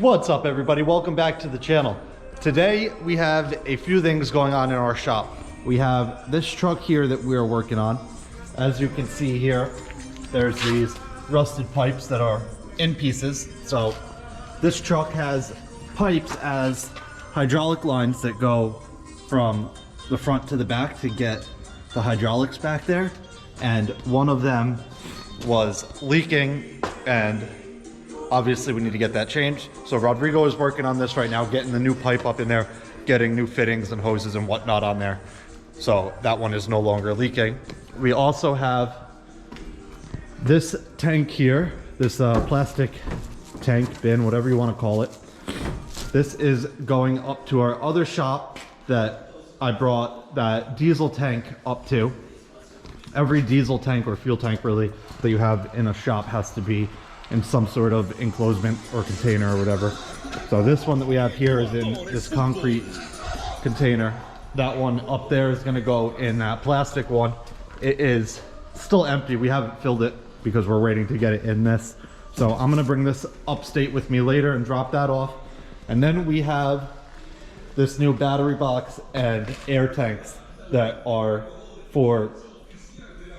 What's up, everybody? Welcome back to the channel. Today we have a few things going on in our shop. We have this truck here that we are working on. As you can see here, there's these rusted pipes that are in pieces. So this truck has pipes as hydraulic lines that go from the front to the back to get the hydraulics back there. And one of them was leaking, and obviously we need to get that changed. So Rodrigo is working on this right now, getting the new pipe up in there, getting new fittings and hoses and whatnot on there. So that one is no longer leaking. We also have this tank here, this plastic tank, bin, whatever you want to call it. This is going up to our other shop that I brought that diesel tank up to. Every diesel tank or fuel tank really that you have in a shop has to be in some sort of enclosement or container or whatever. So this one that we have here is in this concrete container. That one up there is going to go in that plastic one. It is still empty. We haven't filled it because we're waiting to get it in this. So I'm going to bring this upstate with me later and drop that off. And then we have this new battery box and air tanks that are for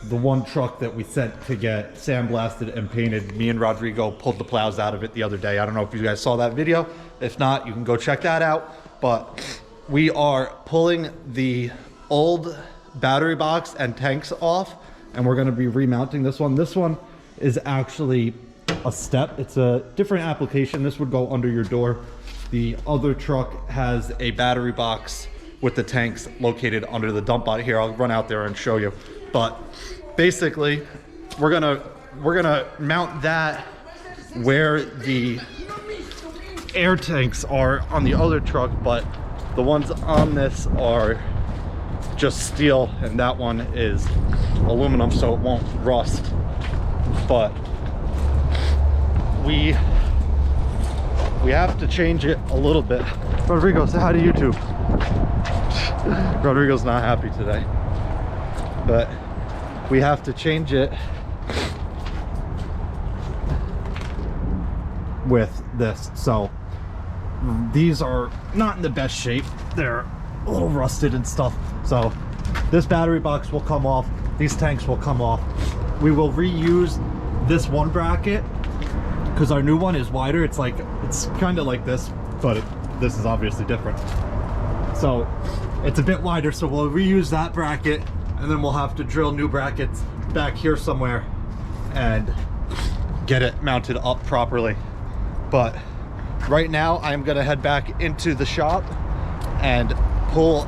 the one truck that we sent to get sandblasted and painted. Me and Rodrigo pulled the plows out of it the other day. I don't know if you guys saw that video. If not, you can go check that out. But we are pulling the old battery box and tanks off, and we're going to be remounting this one. This one is actually a step. It's a different application. This would go under your door. The other truck has a battery box with the tanks located under the dump body. Here, I'll run out there and show you. But basically, we're gonna mount that where the air tanks are on the other truck, but the ones on this are just steel, and that one is aluminum, so it won't rust. But we have to change it a little bit. Rodrigo, say hi to YouTube. Rodrigo's not happy today, but we have to change it with this. So these are not in the best shape. They're a little rusted and stuff. So this battery box will come off. These tanks will come off. We will reuse this one bracket because our new one is wider. It's kind of like this, but this is obviously different. So it's a bit wider, so we'll reuse that bracket, and then we'll have to drill new brackets back here somewhere and get it mounted up properly. But right now I'm gonna head back into the shop and pull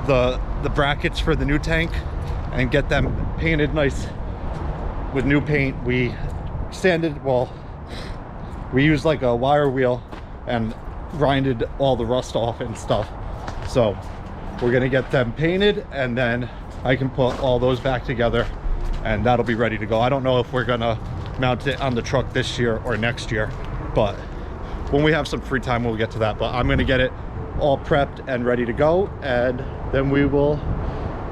the brackets for the new tank and get them painted nice with new paint. We sanded, well, we used like a wire wheel and grinded all the rust off and stuff. So we're gonna get them painted, and then I can put all those back together and that'll be ready to go. I don't know if we're gonna mount it on the truck this year or next year, but when we have some free time we'll get to that. But I'm gonna get it all prepped and ready to go, and then we will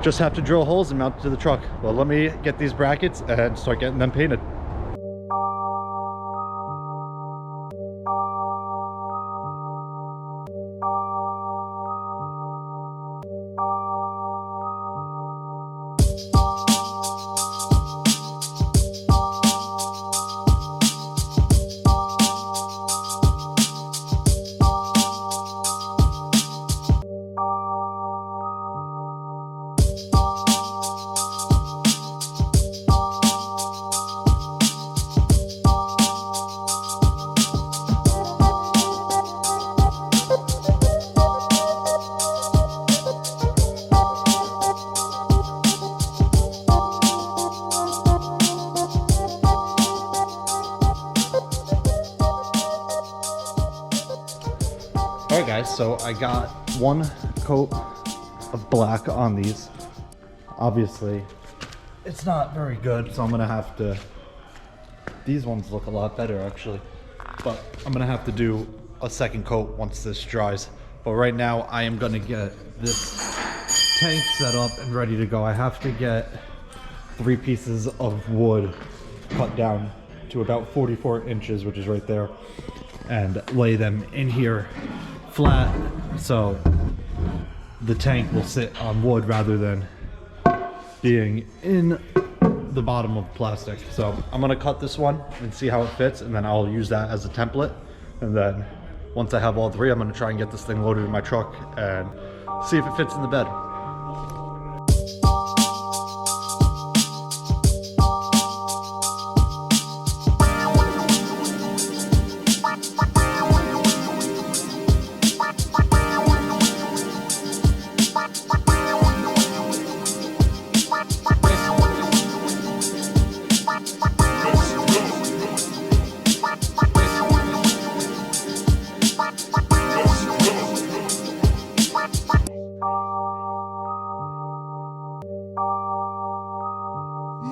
just have to drill holes and mount it to the truck. Well, let me get these brackets and start getting them painted. Alright guys, so I got one coat of black on these. Obviously, it's not very good, so I'm gonna have to... These ones look a lot better actually. But I'm gonna have to do a second coat once this dries. But right now, I am gonna get this tank set up and ready to go. I have to get 3 pieces of wood cut down to about 44 inches, which is right there. and lay them in here flat, so the tank will sit on wood rather than being in the bottom of plastic. So I'm gonna cut this one and see how it fits, and then I'll use that as a template. And then once I have all three, I'm gonna try and get this thing loaded in my truck and see if it fits in the bed.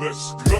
Let's go.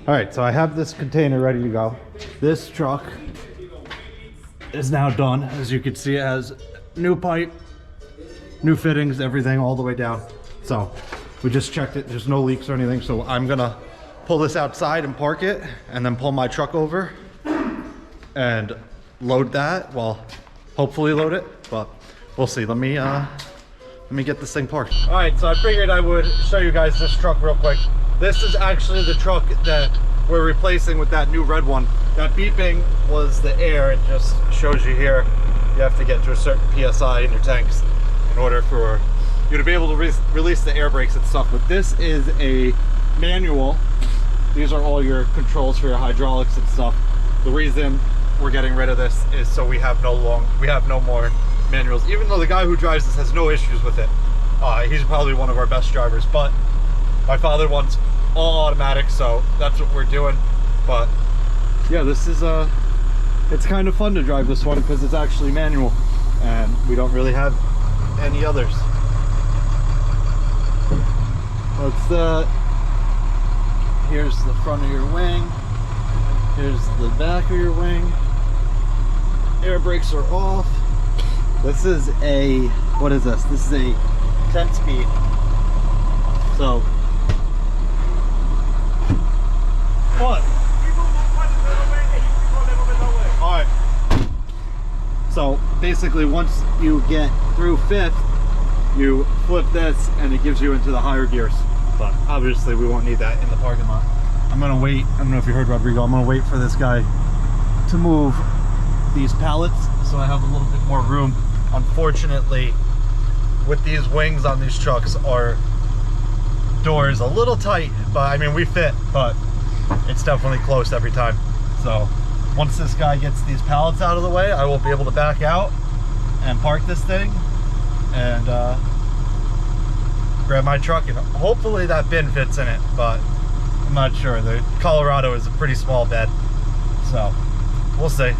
All right, so I have this container ready to go. This truck is now done. As you can see, it has new pipe, new fittings, everything all the way down. So we just checked it. There's no leaks or anything. So I'm gonna pull this outside and park it, and then pull my truck over and load that. Well, hopefully load it, but we'll see. Let me get this thing parked. All right, so I figured I would show you guys this truck real quick. This is actually the truck that we're replacing with that new red one. That beeping was the air. It just shows you here, you have to get to a certain PSI in your tanks in order for you to be able to release the air brakes and stuff. But this is a manual. These are all your controls for your hydraulics and stuff. The reason we're getting rid of this is so we have no more manuals. Even though the guy who drives this has no issues with it. He's probably one of our best drivers, but my father wants all automatic, so that's what we're doing. But yeah, this is it's kind of fun to drive this one because it's actually manual and we don't really have any others. Here's the front of your wing, here's the back of your wing. Air brakes are off. This is a, what is this? This is a 10-speed. So what? Alright. So basically once you get through 5th, you flip this and it gives you into the higher gears. But obviously we won't need that in the parking lot. I'm gonna wait, I don't know if you heard Rodrigo, I'm gonna wait for this guy to move these pallets so I have a little bit more room. Unfortunately, with these wings on these trucks, our door is a little tight, but I mean we fit, but it's definitely close every time. So once this guy gets these pallets out of the way, I will be able to back out and park this thing and grab my truck, and hopefully that bin fits in it, but I'm not sure. The Colorado is a pretty small bed, so we'll see.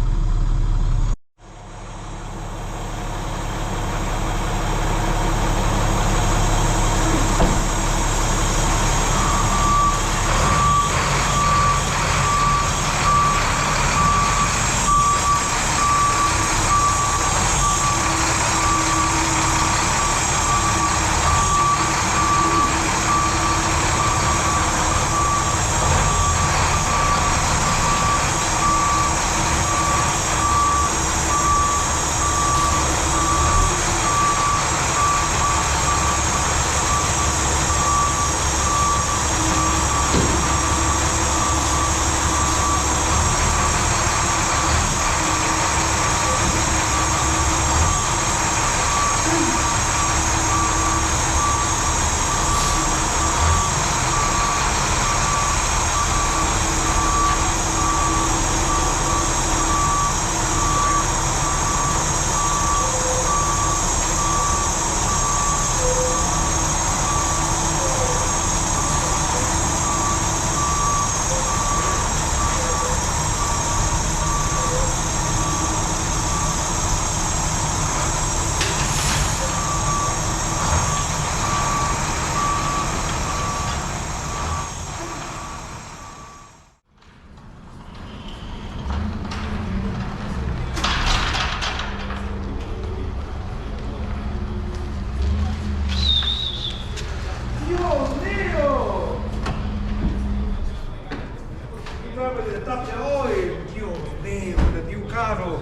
tapte hoy, Dio mio, de Dio caro.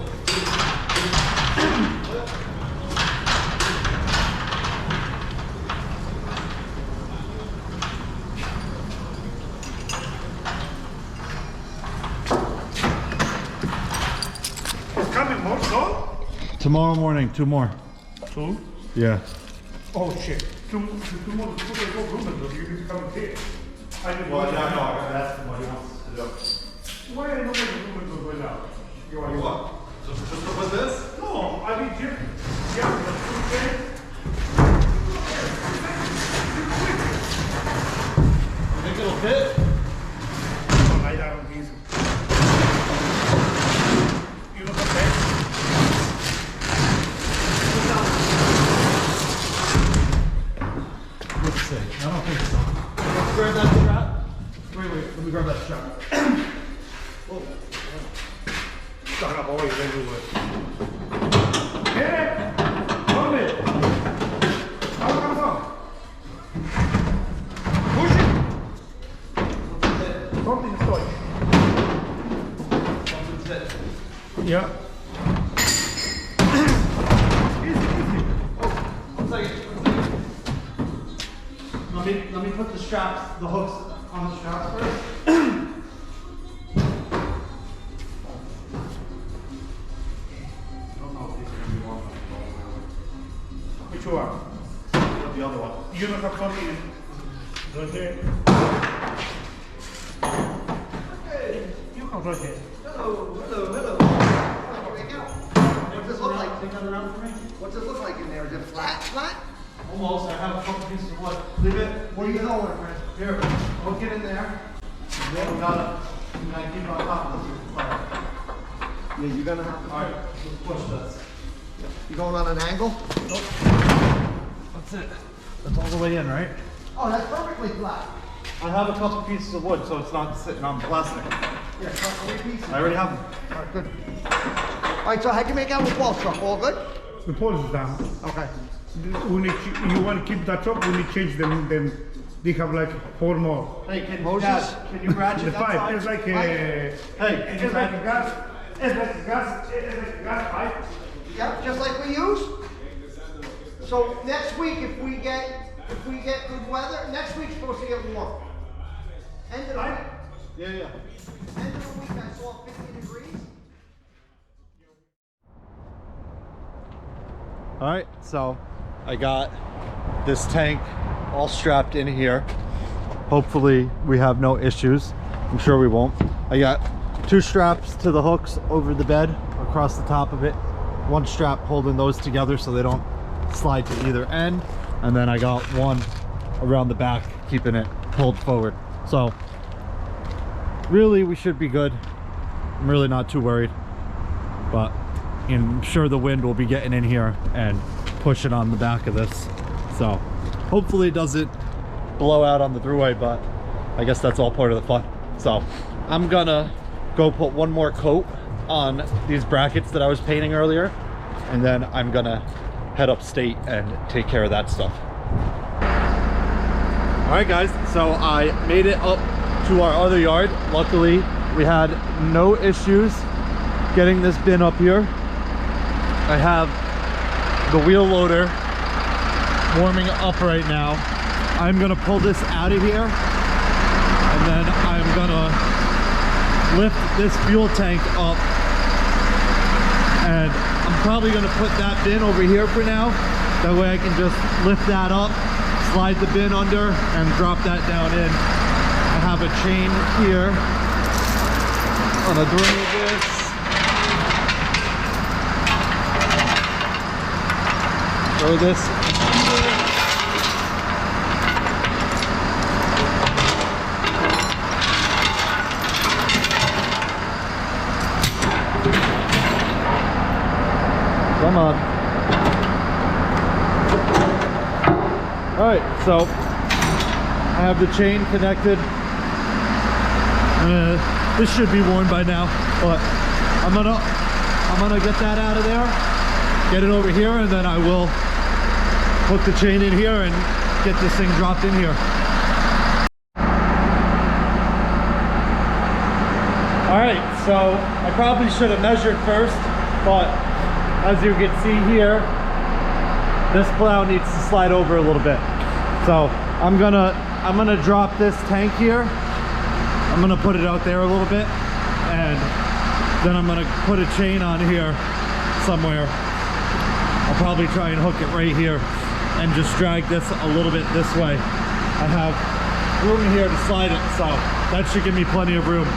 It's coming more, no? Tomorrow morning, 2 more. 2? Yeah. Oh shit. Two more to put it over room, you can come here. I didn't Well, want no, that. no, that's what he wants us to do. Why are you not making room right now? You want What? Just to put this? No, I mean, yeah, but okay. You think it'll fit? No, I don't think so. You know what that? Let's see. I don't think so. Let's grab that strap. Wait, let me grab that strap. Oh. Stuck up always everywhere. Get it! Hold it! How comes on? Push it! Something is touch. Something's fit. Yeah. One second. Let me put the straps, the hooks on the straps first. Which one? The other one. You don't have something right there. Hey, you come right here. Hello. What's this look like? Take that around for me. What's it look like in there? Is it flat? Almost. I have a couple pieces of wood. Leave it. What are you going with, friend? Here. Hook it in there. And then we gotta keep it on top of this. Yeah, you're gonna have to. Alright, let's push this. You going on an angle? Nope. That's it. That's all the way in, right? Oh, that's perfectly flat. I have a couple pieces of wood, so it's not sitting on plastic. Yeah, cut 3 pieces. I already have them. Alright, good. Alright, so how'd you make out with wall truck? All good? The pole is down. Okay. We need, you want to keep that up, we need to change them. They have like 4 more. Hey, can Moses? can you ratchet The that pipe side? is like a. Hey, It's like a gas. It's like a gas. It's like a gas pipe. Yep, just like we use. So next week, if we get good weather, next week's supposed to get warm. End of the week. Yeah. End of the week, I saw 50 degrees. All right, so I got this tank all strapped in here. Hopefully we have no issues. I'm sure we won't. I got 2 straps to the hooks over the bed across the top of it. 1 strap holding those together so they don't slide to either end. And then I got 1 around the back keeping it pulled forward. So really we should be good. I'm really not too worried, but I'm sure the wind will be getting in here and pushing on the back of this. So hopefully it doesn't blow out on the throughway, but I guess that's all part of the fun. So I'm gonna go put 1 more coat on these brackets that I was painting earlier, and then I'm gonna head upstate and take care of that stuff. All right guys, so I made it up to our other yard. Luckily we had no issues getting this bin up here. I have the wheel loader warming up right now. I'm gonna pull this out of here, and then I'm gonna lift this fuel tank up, and I'm probably gonna put that bin over here for now. That way I can just lift that up, slide the bin under, and drop that down in. I have a chain here. I'm gonna drain this. Throw this. Come on. All right, so I have the chain connected. This should be worn by now, but I'm gonna get that out of there, get it over here, and then I will hook the chain in here and get this thing dropped in here. All right, so I probably should have measured first, but as you can see here, this plow needs to slide over a little bit. So I'm gonna drop this tank here. I'm gonna put it out there a little bit, and then I'm gonna put a chain on here somewhere. I'll probably try and hook it right here and just drag this a little bit this way. I have room here to slide it, so that should give me plenty of room.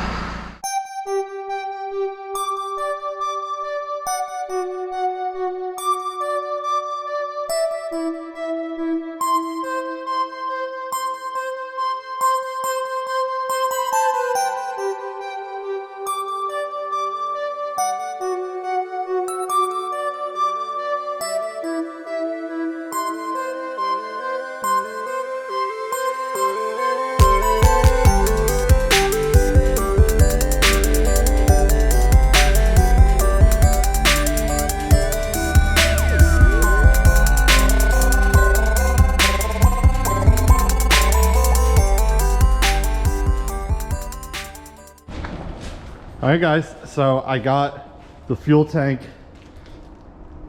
All right, guys, so I got the fuel tank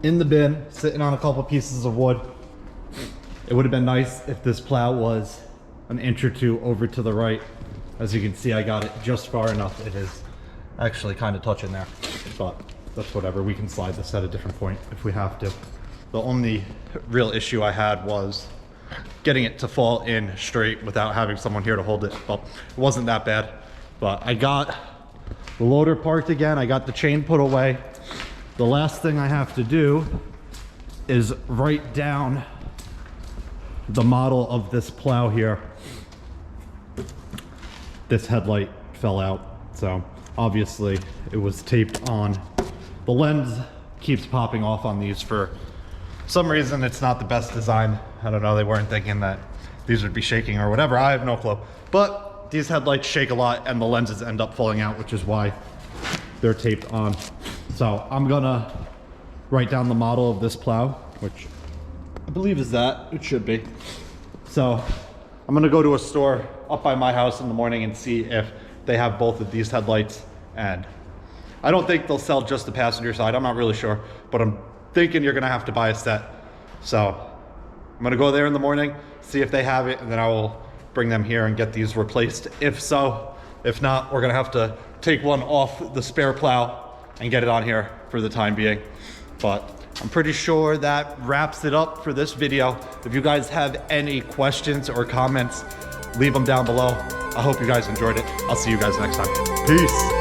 in the bin, sitting on a couple pieces of wood. It would have been nice if this plow was an inch or two over to the right. As you can see, I got it just far enough. It is actually kind of touching there, but that's whatever. We can slide this at a different point if we have to. The only real issue I had was getting it to fall in straight without having someone here to hold it. Well, it wasn't that bad, but I got the loader parked again. I got the chain put away. The last thing I have to do is write down the model of this plow here. This headlight fell out, so obviously it was taped on. The lens keeps popping off on these for some reason. It's not the best design. I don't know, they weren't thinking that these would be shaking or whatever. I have no clue. But these headlights shake a lot and the lenses end up falling out, which is why they're taped on. So I'm gonna write down the model of this plow, which I believe is that. It should be. So I'm gonna go to a store up by my house in the morning and see if they have both of these headlights. And I don't think they'll sell just the passenger side. I'm not really sure, but I'm thinking you're gonna have to buy a set. So I'm gonna go there in the morning, see if they have it, and then I will bring them here and get these replaced if so. If not, we're gonna have to take one off the spare plow and get it on here for the time being. But I'm pretty sure that wraps it up for this video. If you guys have any questions or comments, leave them down below. I hope you guys enjoyed it. I'll see you guys next time. Peace.